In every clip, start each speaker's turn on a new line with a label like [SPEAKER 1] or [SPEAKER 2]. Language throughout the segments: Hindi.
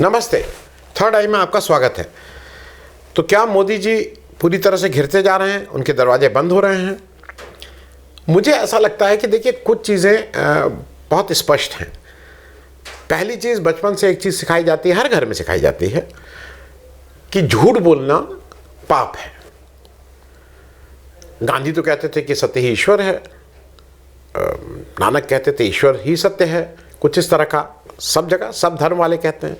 [SPEAKER 1] नमस्ते। थर्ड आई में आपका स्वागत है। तो क्या मोदी जी पूरी तरह से घिरते जा रहे हैं, उनके दरवाजे बंद हो रहे हैं? मुझे ऐसा लगता है कि देखिए, कुछ चीज़ें बहुत स्पष्ट हैं। पहली चीज़, बचपन से एक चीज़ सिखाई जाती है, हर घर में सिखाई जाती है कि झूठ बोलना पाप है। गांधी तो कहते थे कि सत्य ही ईश्वर है, नानक कहते थे ईश्वर ही सत्य है, कुछ इस तरह का सब जगह सब धर्म वाले कहते हैं।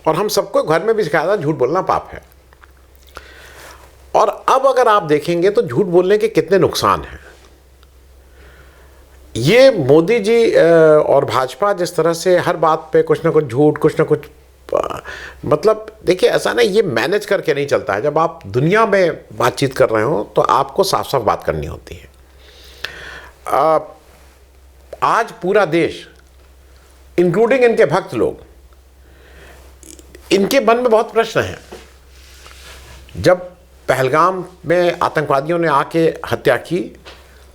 [SPEAKER 1] और हम सबको घर में भी सिखाया था झूठ बोलना पाप है। और अब अगर आप देखेंगे तो झूठ बोलने के कितने नुकसान हैं। ये मोदी जी और भाजपा जिस तरह से हर बात पे कुछ ना कुछ झूठ, कुछ ना कुछ मतलब देखिए, ऐसा नहीं, ये मैनेज करके नहीं चलता है। जब आप दुनिया में बातचीत कर रहे हो तो आपको साफ साफ बात करनी होती है। आज पूरा देश, इंक्लूडिंग इनके भक्त लोग, इनके मन में बहुत प्रश्न हैं। जब पहलगाम में आतंकवादियों ने आके हत्या की,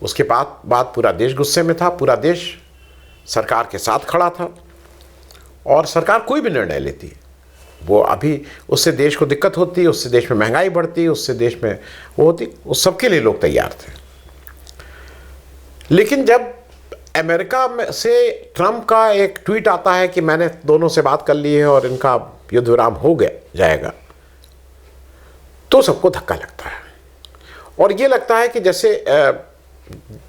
[SPEAKER 1] उसके बाद पूरा देश गुस्से में था, पूरा देश सरकार के साथ खड़ा था। और सरकार कोई भी निर्णय लेती, वो अभी उससे देश को दिक्कत होती, उससे देश में महंगाई बढ़ती, उससे देश में वो होती, उस सबके लिए लोग तैयार थे। लेकिन जब अमेरिका में से ट्रंप का एक ट्वीट आता है कि मैंने दोनों से बात कर ली है और इनका युद्ध विराम हो गया जाएगा, तो सबको धक्का लगता है। और ये लगता है कि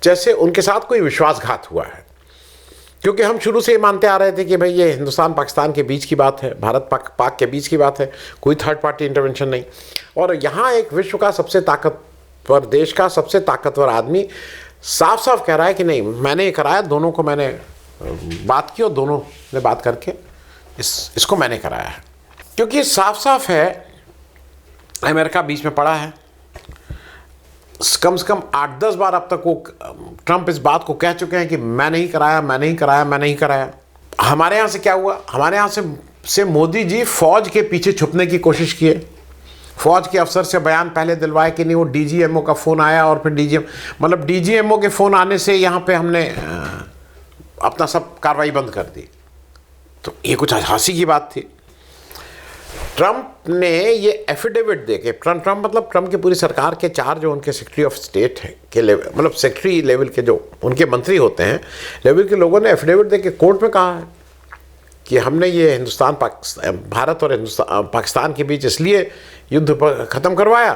[SPEAKER 1] जैसे उनके साथ कोई विश्वासघात हुआ है। क्योंकि हम शुरू से ये मानते आ रहे थे कि भाई ये हिंदुस्तान पाकिस्तान के बीच की बात है, भारत पाक के बीच की बात है, कोई थर्ड पार्टी इंटरवेंशन नहीं। और यहाँ एक विश्व का सबसे ताकतवर देश का सबसे ताकतवर आदमी साफ साफ कह रहा है कि नहीं, मैंने ये कराया, दोनों को मैंने बात की और दोनों ने बात करके इसको मैंने कराया है। क्योंकि साफ साफ है, अमेरिका बीच में पड़ा है। कम से कम 8-10 बार अब तक वो ट्रंप इस बात को कह चुके हैं कि मैं नहीं कराया, मैं नहीं कराया, मैं नहीं कराया। हमारे यहाँ से क्या हुआ? हमारे यहाँ से मोदी जी फौज के पीछे छुपने की कोशिश किए। फौज के अफसर से बयान पहले दिलवाए कि नहीं, वो डीजीएमओ का फ़ोन आया और फिर डीजीएमओ के फ़ोन आने से यहाँ पे हमने अपना सब कार्रवाई बंद कर दी। तो ये कुछ हंसी की बात थी। ट्रंप ने ये एफिडेविट देके, ट्रंप मतलब ट्रंप की पूरी सरकार के 4 जो उनके सेक्रेटरी ऑफ स्टेट हैं के लेवल, मतलब सेक्रेटरी लेवल के जो उनके मंत्री होते हैं लेवल के लोगों ने एफिडेविट देके कोर्ट में कहा है कि हमने ये भारत और पाकिस्तान के बीच इसलिए युद्ध ख़त्म करवाया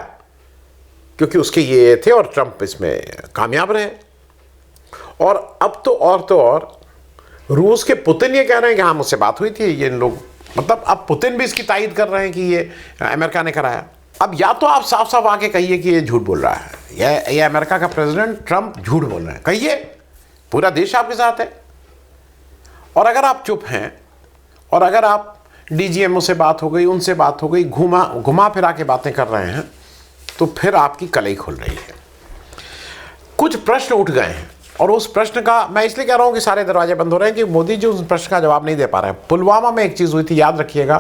[SPEAKER 1] क्योंकि उसके ये थे और ट्रंप इसमें कामयाब रहे। और अब तो और रूस के पुतिन ये कह रहे हैं कि हाँ, मुझसे बात हुई थी, ये इन लोग, मतलब अब पुतिन भी इसकी तायद कर रहे हैं कि ये अमेरिका ने कराया। अब या तो आप साफ साफ आके कहिए कि ये झूठ बोल रहा है, ये अमेरिका का प्रेसिडेंट ट्रंप झूठ बोल रहे हैं, कहिए, पूरा देश आपके साथ है। और अगर आप चुप हैं और अगर आप डीजीएमओ से बात हो गई, उनसे बात हो गई, घुमा फिरा के बातें कर रहे हैं, तो फिर आपकी कलई खुल रही है। कुछ प्रश्न उठ गए हैं और उस प्रश्न का, मैं इसलिए कह रहा हूं कि सारे दरवाजे बंद हो रहे हैं कि मोदी जी उस प्रश्न का जवाब नहीं दे पा रहे हैं। पुलवामा में एक चीज़ हुई थी, याद रखिएगा।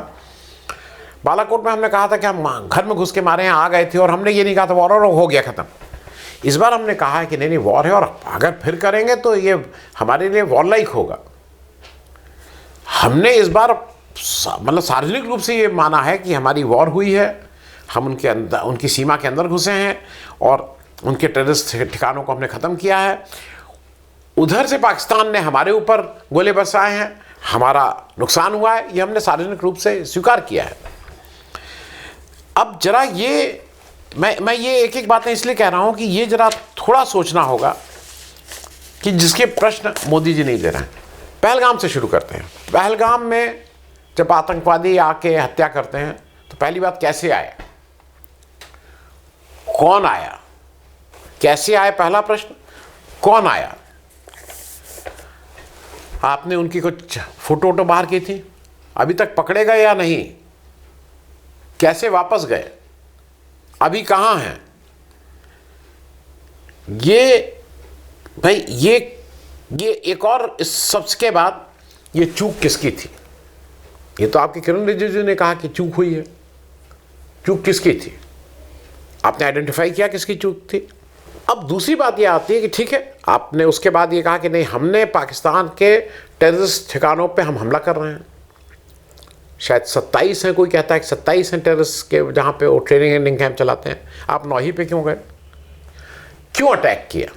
[SPEAKER 1] बालाकोट में हमने कहा था कि हम घर में घुस के मारे हैं, आ गए थे, और हमने ये नहीं कहा था वॉर हो गया ख़त्म। इस बार हमने कहा है कि नहीं वॉर है, और अगर फिर करेंगे तो ये हमारे लिए वॉर लाइक होगा। हमने इस बार मतलब सार्वजनिक रूप से ये माना है कि हमारी वॉर हुई है, हम उनके अंदर, उनकी सीमा के अंदर घुसे हैं और उनके टेररिस्ट ठिकानों को हमने ख़त्म किया है। उधर से पाकिस्तान ने हमारे ऊपर गोले बरसाए हैं, हमारा नुकसान हुआ है, ये हमने सार्वजनिक रूप से स्वीकार किया है। अब जरा ये मैं ये एक बातें इसलिए कह रहा हूँ कि ये जरा थोड़ा सोचना होगा कि जिसके प्रश्न मोदी जी नहीं दे रहे हैं। पहलगाम से शुरू करते हैं। पहलगाम में जब आतंकवादी आके हत्या करते हैं तो पहली बात, कैसे आया, कौन आया, कैसे आए, पहला प्रश्न, कौन आया? आपने उनकी कुछ फोटो बाहर की थी, अभी तक पकड़े गए या नहीं, कैसे वापस गए, अभी कहाँ हैं? ये भाई ये एक और, इस सबके बाद ये चूक किसकी थी? ये तो आपके किरण रिजिजू ने कहा कि चूक हुई है। चूक किसकी थी? आपने आइडेंटिफाई किया किसकी चूक थी? अब दूसरी बात ये आती है कि ठीक है, आपने उसके बाद ये कहा कि नहीं, हमने पाकिस्तान के टेररिस्ट ठिकानों पे हम हमला कर रहे हैं। शायद 27 हैं, कोई कहता है कि 27 हैं टेररिस्ट के जहाँ पे वो ट्रेनिंग एंडिंग कैंप चलाते हैं। आप 9 ही पे क्यों गए? क्यों अटैक किया?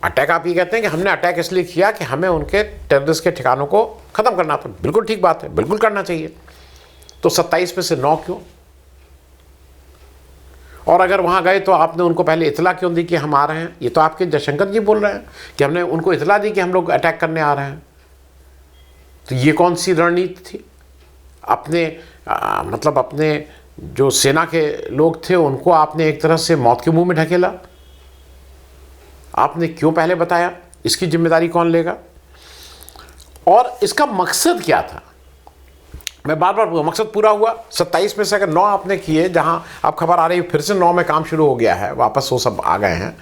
[SPEAKER 1] अटैक आप ये कहते हैं कि हमने अटैक इसलिए किया कि हमें उनके टेररिस्ट के ठिकानों को ख़त्म करना था। बिल्कुल ठीक बात है, बिल्कुल करना चाहिए। तो 27 में से 9 क्यों? और अगर वहाँ गए तो आपने उनको पहले इतला क्यों दी कि हम आ रहे हैं? ये तो आपके जयशंकर जी बोल रहे हैं कि हमने उनको इतला दी कि हम लोग अटैक करने आ रहे हैं। तो ये कौन सी रणनीति थी? अपने मतलब अपने जो सेना के लोग थे उनको आपने एक तरह से मौत के मुंह में ढकेला। आपने क्यों पहले बताया? इसकी जिम्मेदारी कौन लेगा? और इसका मकसद क्या था? मैं बार बार मकसद पूरा हुआ? 27 में से अगर 9 आपने किए, जहां अब खबर आ रही है फिर से 9 में काम शुरू हो गया है, वापस वो सब आ गए हैं,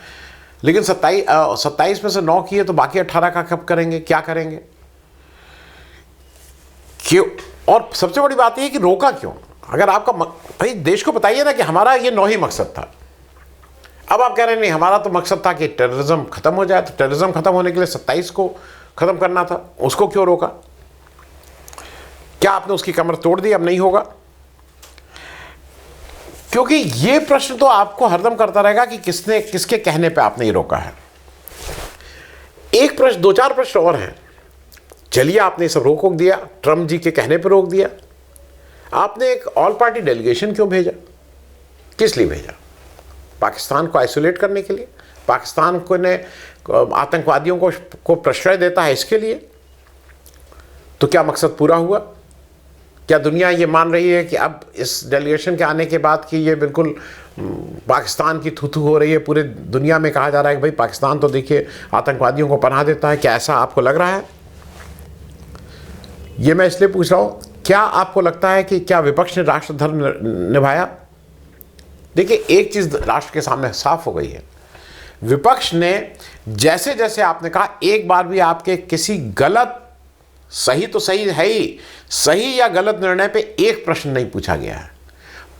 [SPEAKER 1] लेकिन 27 में से 9 किए तो बाकी 18 का कब करेंगे? क्या करेंगे? क्यों? और सबसे बड़ी बात यह है कि रोका क्यों? अगर आपका भाई देश को बताइए ना कि हमारा ये 9 ही मकसद था। अब आप कह रहे हैं नहीं, हमारा तो मकसद था कि टेररिज्म खत्म हो जाए। तो टेररिज्म खत्म होने के लिए 27 को खत्म करना था, उसको क्यों रोका? क्या आपने उसकी कमर तोड़ दी? अब नहीं होगा? क्योंकि ये प्रश्न तो आपको हरदम करता रहेगा कि किसने, किसके कहने पे आपने ये रोका है। एक प्रश्न, 2-4 प्रश्न और हैं। चलिए, आपने सब रोक दिया, ट्रम्प जी के कहने पे रोक दिया। आपने एक ऑल पार्टी डेलीगेशन क्यों भेजा? किस लिए भेजा? पाकिस्तान को आइसोलेट करने के लिए? पाकिस्तान को ने आतंकवादियों को प्रश्रय देता है इसके लिए? तो क्या मकसद पूरा हुआ? क्या दुनिया ये मान रही है कि अब इस डेलीगेशन के आने के बाद कि ये बिल्कुल पाकिस्तान की थू-थू हो रही है, पूरे दुनिया में कहा जा रहा है कि भाई पाकिस्तान तो देखिए आतंकवादियों को पनाह देता है? क्या ऐसा आपको लग रहा है? ये मैं इसलिए पूछ रहा हूँ, क्या आपको लगता है कि क्या विपक्ष ने राष्ट्र धर्म निभाया? देखिए, एक चीज़ राष्ट्र के सामने साफ हो गई है, विपक्ष ने जैसे जैसे आपने कहा, एक बार भी आपके किसी गलत, सही तो सही है ही, सही या गलत निर्णय पे एक प्रश्न नहीं पूछा गया है।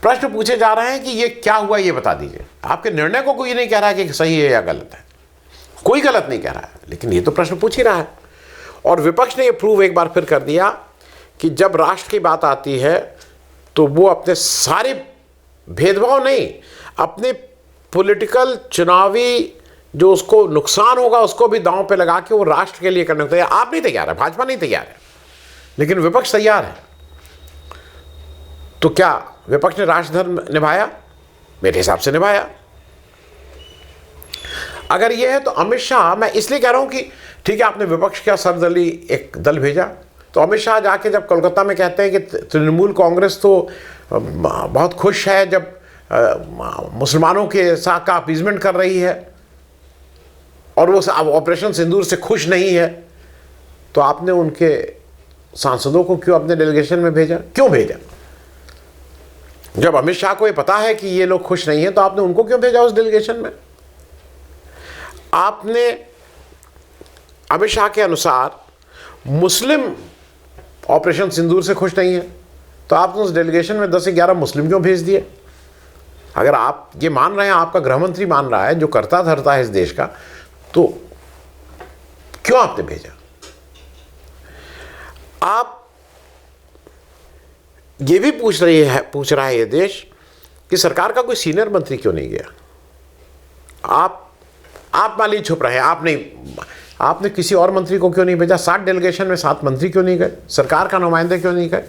[SPEAKER 1] प्रश्न पूछे जा रहे हैं कि ये क्या हुआ, ये बता दीजिए। आपके निर्णय को कोई नहीं कह रहा है कि सही है या गलत है, कोई गलत नहीं कह रहा है, लेकिन ये तो प्रश्न पूछ ही रहा है। और विपक्ष ने ये प्रूव एक बार फिर कर दिया कि जब राष्ट्र की बात आती है तो वो अपने सारे भेदभाव नहीं, अपने पॉलिटिकल चुनावी जो उसको नुकसान होगा उसको भी दांव पे लगा के वो राष्ट्र के लिए करने को तैयार। आप नहीं तैयार है, भाजपा नहीं तैयार है, लेकिन विपक्ष तैयार है। तो क्या विपक्ष ने राष्ट्र धर्म निभाया? मेरे हिसाब से निभाया। अगर ये है तो अमित शाह, मैं इसलिए कह रहा हूं कि ठीक है, आपने विपक्ष का सर्वदलीय एक दल भेजा, तो अमित शाह जाके जब कोलकाता में कहते हैं कि तृणमूल कांग्रेस तो बहुत खुश है जब मुसलमानों के साथ का अपीजमेंट कर रही है और वो ऑपरेशन सिंदूर से खुश नहीं है, तो आपने उनके सांसदों को क्यों अपने डेलीगेशन में भेजा? क्यों भेजा? जब अमित शाह को ये पता है कि ये लोग खुश नहीं है, तो आपने उनको क्यों भेजा उस डेलीगेशन में? आपने अमित शाह के अनुसार मुस्लिम ऑपरेशन सिंदूर से खुश नहीं है, तो आपने उस डेलीगेशन में 10 से 11 मुस्लिम क्यों भेज दिए? अगर आप ये मान रहे हैं, आपका गृहमंत्री मान रहा है, जो करता धरता है इस देश का, तो क्यों आपने भेजा? आप ये भी पूछ रहा है ये देश कि सरकार का कोई सीनियर मंत्री क्यों नहीं गया? आप मान लीजिए छुप रहे हैं, आपने किसी और मंत्री को क्यों नहीं भेजा? 7 डेलीगेशन में 7 मंत्री क्यों नहीं गए? सरकार का नुमाइंदे क्यों नहीं गए?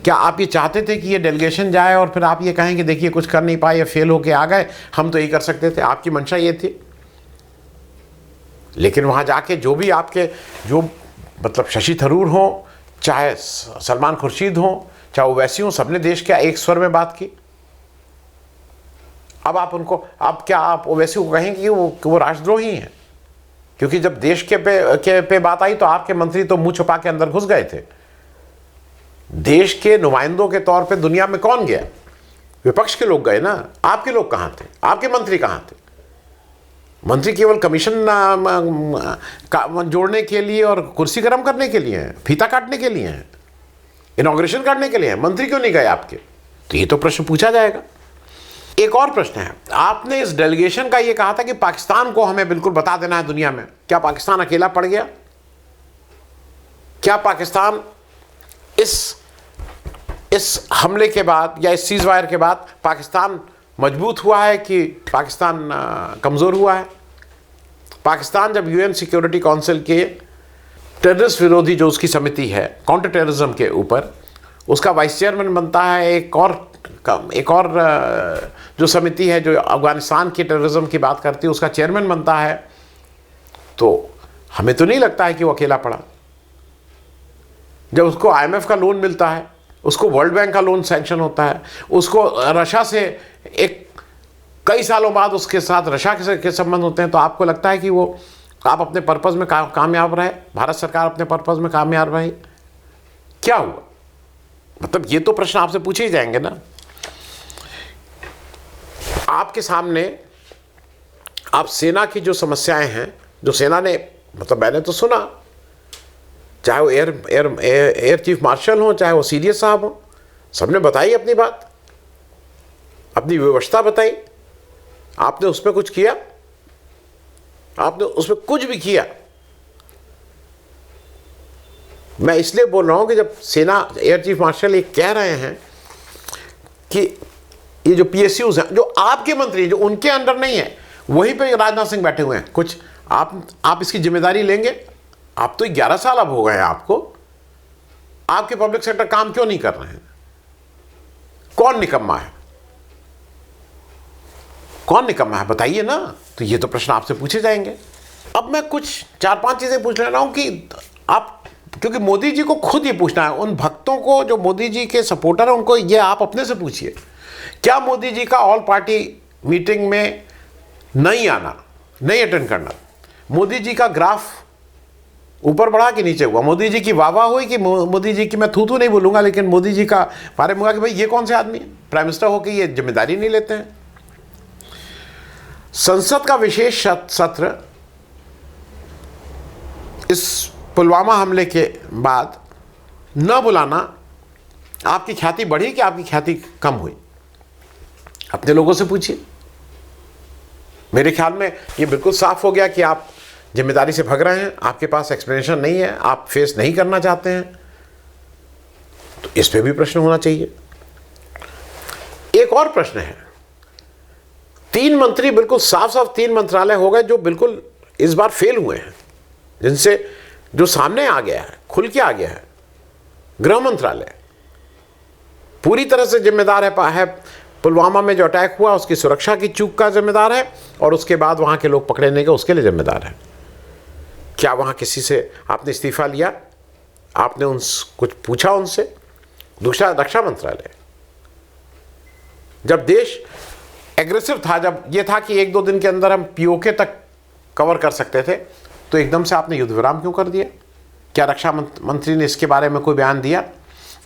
[SPEAKER 1] क्या आप ये चाहते थे कि ये डेलीगेशन जाए और फिर आप ये कहें कि देखिए कुछ कर नहीं पाए या फेल होके आ गए, हम तो यही कर सकते थे? आपकी मंशा ये थी। लेकिन वहाँ जाके जो भी आपके, जो मतलब शशि थरूर हो, चाहे सलमान खुर्शीद हो, चाहे ओवैसी हो, सबने देश के एक स्वर में बात की। अब आप उनको, अब क्या आप ओवैसी को कहेंगे कि वो राष्ट्रद्रोही हैं? क्योंकि जब देश के पे बात आई तो आपके मंत्री तो मुंह छुपा के अंदर घुस गए थे। देश के नुमाइंदों के तौर पे दुनिया में कौन गया? विपक्ष के लोग गए ना। आपके लोग कहाँ थे? आपके मंत्री कहाँ थे? मंत्री केवल कमीशन जोड़ने के लिए और कुर्सी गर्म करने के लिए हैं, फीता काटने के लिए हैं, इनॉग्रेशन करने के लिए हैं। मंत्री क्यों नहीं गए आपके? तो ये तो प्रश्न पूछा जाएगा। एक और प्रश्न है, आपने इस डेलीगेशन का ये कहा था कि पाकिस्तान को हमें बिल्कुल बता देना है दुनिया में। क्या पाकिस्तान अकेला पड़ गया? क्या पाकिस्तान इस इस हमले के बाद या इस सीज वायर के बाद पाकिस्तान मजबूत हुआ है कि पाकिस्तान कमज़ोर हुआ है? पाकिस्तान जब यूएन सिक्योरिटी काउंसिल के टेररिस्ट विरोधी जो उसकी समिति है काउंटर टेररिज्म के ऊपर, उसका वाइस चेयरमैन बनता है, एक और जो समिति है जो अफगानिस्तान की टेररिज्म की बात करती है उसका चेयरमैन बनता है, तो हमें तो नहीं लगता है कि वो अकेला पड़ा। जब उसको आईएमएफ का लोन मिलता है, उसको वर्ल्ड बैंक का लोन सैंक्शन होता है, उसको रशिया से कई सालों बाद उसके साथ रशिया के संबंध होते हैं, तो आपको लगता है कि वो आप अपने पर्पज़ में कामयाब रहे, भारत सरकार अपने पर्पज़ में कामयाब रही? क्या हुआ? मतलब ये तो प्रश्न आपसे पूछे ही जाएंगे ना। आपके सामने आप सेना की जो समस्याएं हैं, जो सेना ने, मतलब मैंने तो सुना, चाहे वो एयर चीफ मार्शल हो, चाहे वो सीडीएस साहब हो, सबने बताई अपनी बात, अपनी व्यवस्था बताई। आपने उसमें कुछ किया? आपने उसमें कुछ भी किया? मैं इसलिए बोल रहा हूं कि जब सेना एयर चीफ मार्शल ये कह रहे हैं कि ये जो पीएसयूज हैं, जो आपके मंत्री जो उनके अंडर नहीं है, वहीं पे राजनाथ सिंह बैठे हुए हैं, कुछ आप इसकी जिम्मेदारी लेंगे? आप तो 11 साल अब हो गए हैं आपको, आपके पब्लिक सेक्टर काम क्यों नहीं कर रहे हैं? कौन निकम्मा है? कौन निकम्मा है बताइए ना। तो ये तो प्रश्न आपसे पूछे जाएंगे। अब मैं कुछ 4-5 चीजें पूछ ले रहा हूं कि आप, क्योंकि मोदी जी को खुद ये पूछना है, उन भक्तों को जो मोदी जी के सपोर्टर हैं उनको ये आप अपने से पूछिए, क्या मोदी जी का ऑल पार्टी मीटिंग में नहीं आना, नहीं अटेंड करना, मोदी जी का ग्राफ ऊपर बढ़ा कि नीचे हुआ? मोदी जी की वाह हुई कि मोदी जी की, मैं थू नहीं बोलूंगा, लेकिन मोदी जी का बारे में हुआ कि भाई ये कौन से आदमी है, प्राइम मिनिस्टर होकर ये जिम्मेदारी नहीं लेते हैं? संसद का विशेष सत्र इस पुलवामा हमले के बाद न बुलाना, आपकी ख्याति बढ़ी कि आपकी ख्याति कम हुई? अपने लोगों से पूछिए। मेरे ख्याल में ये बिल्कुल साफ हो गया कि आप जिम्मेदारी से भाग रहे हैं, आपके पास एक्सप्लेनेशन नहीं है, आप फेस नहीं करना चाहते हैं, तो इस पे भी प्रश्न होना चाहिए। एक और प्रश्न है, 3 मंत्री, बिल्कुल साफ साफ 3 मंत्रालय हो गए जो बिल्कुल इस बार फेल हुए हैं, जिनसे जो सामने आ गया है, खुल के आ गया है। गृह मंत्रालय पूरी तरह से जिम्मेदार है पुलवामा में जो अटैक हुआ उसकी सुरक्षा की चूक का जिम्मेदार है, और उसके बाद वहां के लोग पकड़े नहीं गए उसके लिए जिम्मेदार है। क्या वहां किसी से आपने इस्तीफा लिया? आपने कुछ पूछा उनसे? दूसरा, रक्षा मंत्रालय, जब देश एग्रेसिव था, जब ये था कि 1-2 दिन के अंदर हम पीओके तक कवर कर सकते थे, तो एकदम से आपने युद्ध विराम क्यों कर दिया? क्या रक्षा मंत्री ने इसके बारे में कोई बयान दिया?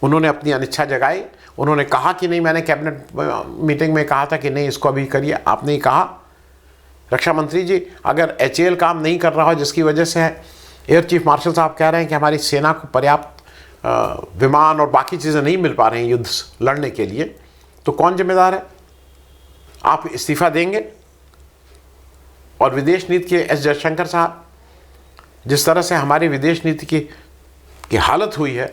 [SPEAKER 1] उन्होंने अपनी अनिच्छा जगाई, उन्होंने कहा कि नहीं, मैंने कैबिनेट मीटिंग में कहा था कि नहीं इसको अभी करिए, आपने ही कहा। रक्षा मंत्री जी, अगर एचएएल काम नहीं कर रहा हो जिसकी वजह से एयर चीफ मार्शल साहब कह रहे हैं कि हमारी सेना को पर्याप्त विमान और बाकी चीज़ें नहीं मिल पा रही हैं युद्ध लड़ने के लिए, तो कौन जिम्मेदार है? आप इस्तीफा देंगे? और विदेश नीति के एस जयशंकर साहब, जिस तरह से हमारी विदेश नीति की हालत हुई है,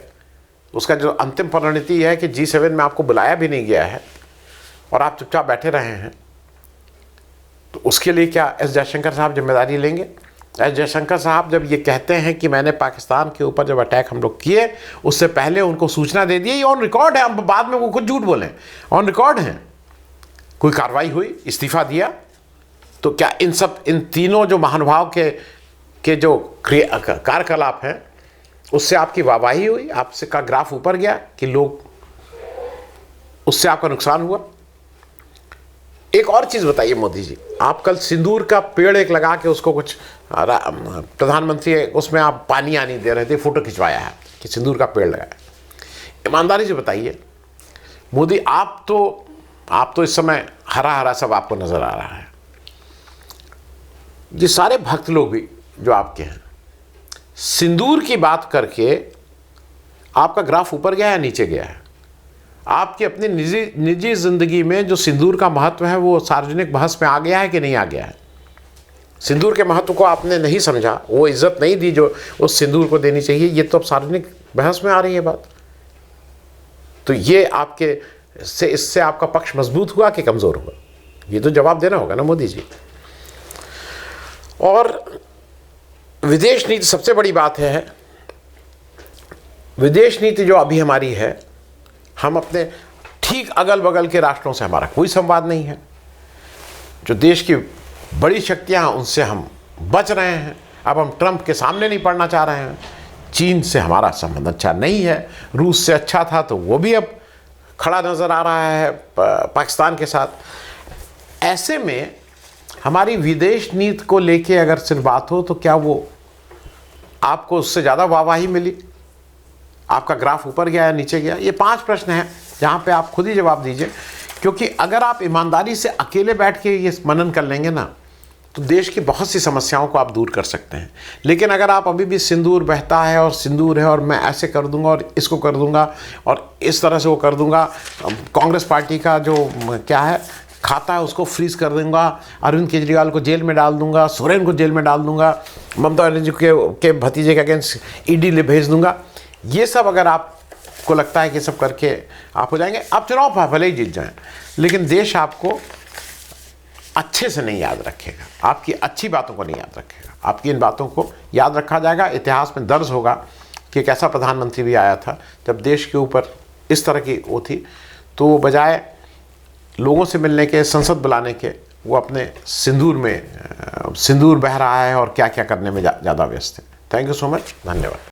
[SPEAKER 1] उसका जो अंतिम परिणति है कि G7 में आपको बुलाया भी नहीं गया है और आप चुपचाप बैठे रहे हैं, तो उसके लिए क्या एस जयशंकर साहब जिम्मेदारी लेंगे? एस जयशंकर साहब जब ये कहते हैं कि मैंने पाकिस्तान के ऊपर जब अटैक हम लोग किए उससे पहले उनको सूचना दे दी, ये ऑन रिकॉर्ड है, हम बाद में वो कुछ झूठ बोलें, ऑन रिकॉर्ड है, कोई कार्रवाई हुई, इस्तीफा दिया, तो क्या इन तीनों जो महानुभाव के जो कार्यकलाप हैं उससे आपकी वाहवाही हुई, आपसे का ग्राफ ऊपर गया कि लोग, उससे आपका नुकसान हुआ? एक और चीज बताइए मोदी जी, आप कल सिंदूर का पेड़ एक लगा के उसको कुछ प्रधानमंत्री उसमें आप पानी आनी दे रहे थे, फोटो खिंचवाया है कि सिंदूर का पेड़ लगाया। ईमानदारी से बताइए मोदी, आप तो इस समय हरा हरा सब आपको नजर आ रहा है। ये सारे भक्त लोग भी जो आपके हैं, सिंदूर की बात करके आपका ग्राफ ऊपर गया है नीचे गया है? आपकी अपनी निजी जिंदगी में जो सिंदूर का महत्व है वो सार्वजनिक बहस में आ गया है कि नहीं आ गया है? सिंदूर के महत्व को आपने नहीं समझा, वो इज्जत नहीं दी जो उस सिंदूर को देनी चाहिए, ये तो अब सार्वजनिक बहस में आ रही है बात। तो ये आपके से इससे आपका पक्ष मजबूत हुआ कि कमज़ोर हुआ? ये तो जवाब देना होगा ना मोदी जी। और विदेश नीति सबसे बड़ी बात है, विदेश नीति जो अभी हमारी है, हम अपने ठीक अगल बगल के राष्ट्रों से हमारा कोई संवाद नहीं है। जो देश की बड़ी शक्तियां हैं उनसे हम बच रहे हैं। अब हम ट्रंप के सामने नहीं पड़ना चाह रहे हैं। चीन से हमारा संबंध अच्छा नहीं है, रूस से अच्छा था तो वो भी अब खड़ा नज़र आ रहा है पाकिस्तान के साथ। ऐसे में हमारी विदेश नीति को लेके अगर सिर्फ बात हो तो क्या वो आपको उससे ज़्यादा वाहवाही मिली? आपका ग्राफ ऊपर गया या नीचे गया? ये 5 प्रश्न हैं जहाँ पे आप खुद ही जवाब दीजिए, क्योंकि अगर आप ईमानदारी से अकेले बैठ के ये मनन कर लेंगे ना तो देश की बहुत सी समस्याओं को आप दूर कर सकते हैं। लेकिन अगर आप अभी भी सिंदूर बहता है और सिंदूर है और मैं ऐसे कर दूंगा और इसको कर दूंगा और इस तरह से वो कर दूंगा, कांग्रेस पार्टी का जो क्या है खाता है उसको फ्रीज कर दूंगा, अरविंद केजरीवाल को जेल में डाल दूंगा, सोरेन को जेल में डाल दूंगा, ममता बनर्जी के भतीजे के अगेंस्ट ईडी भेज दूंगा, ये सब अगर आपको लगता है कि सब करके आप हो जाएंगे, आप चुनाव भले ही जीत जाएं, लेकिन देश आपको अच्छे से नहीं याद रखेगा, आपकी अच्छी बातों को नहीं याद रखेगा। आपकी इन बातों को याद रखा जाएगा, इतिहास में दर्ज होगा कि एक ऐसा प्रधानमंत्री भी आया था जब देश के ऊपर इस तरह की वो थी, तो वो बजाय लोगों से मिलने के, संसद बुलाने के, वो अपने सिंदूर बह रहा है और क्या क्या करने में ज़्यादा व्यस्त है। थैंक यू सो मच, धन्यवाद।